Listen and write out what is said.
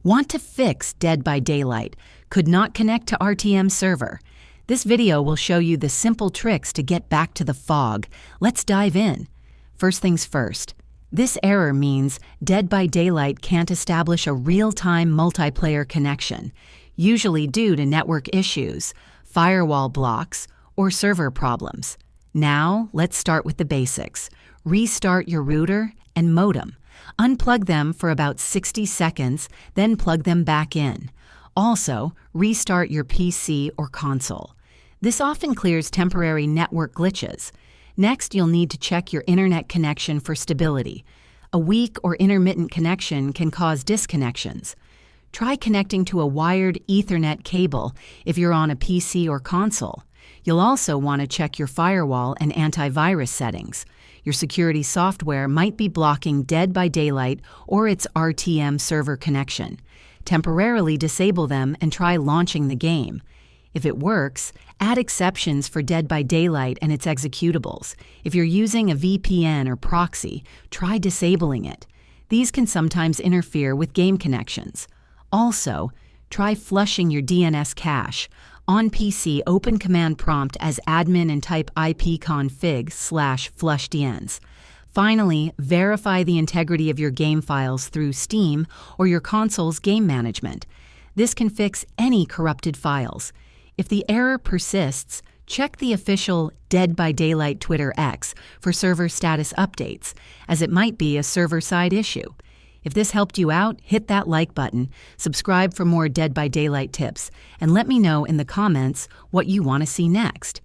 Want to fix Dead by Daylight? Could not connect to RTM server? This video will show you the simple tricks to get back to the fog. Let's dive in. First things first. This error means Dead by Daylight can't establish a real-time multiplayer connection, usually due to network issues, firewall blocks, or server problems. Now, let's start with the basics. Restart your router and modem. Unplug them for about 60 seconds, then plug them back in. Also, restart your PC or console. This often clears temporary network glitches. Next, you'll need to check your internet connection for stability. A weak or intermittent connection can cause disconnections. Try connecting to a wired Ethernet cable if you're on a PC or console. You'll also want to check your firewall and antivirus settings. Your security software might be blocking Dead by Daylight or its RTM server connection. Temporarily disable them and try launching the game. If it works, add exceptions for Dead by Daylight and its executables. If you're using a VPN or proxy, try disabling it. These can sometimes interfere with game connections. Also, try flushing your DNS cache. On PC, open command prompt as admin and type ipconfig/flushdns. Finally, verify the integrity of your game files through Steam or your console's game management. This can fix any corrupted files. If the error persists, check the official Dead by Daylight Twitter X for server status updates, as it might be a server-side issue. If this helped you out, hit that like button, subscribe for more Dead by Daylight tips, and let me know in the comments what you want to see next.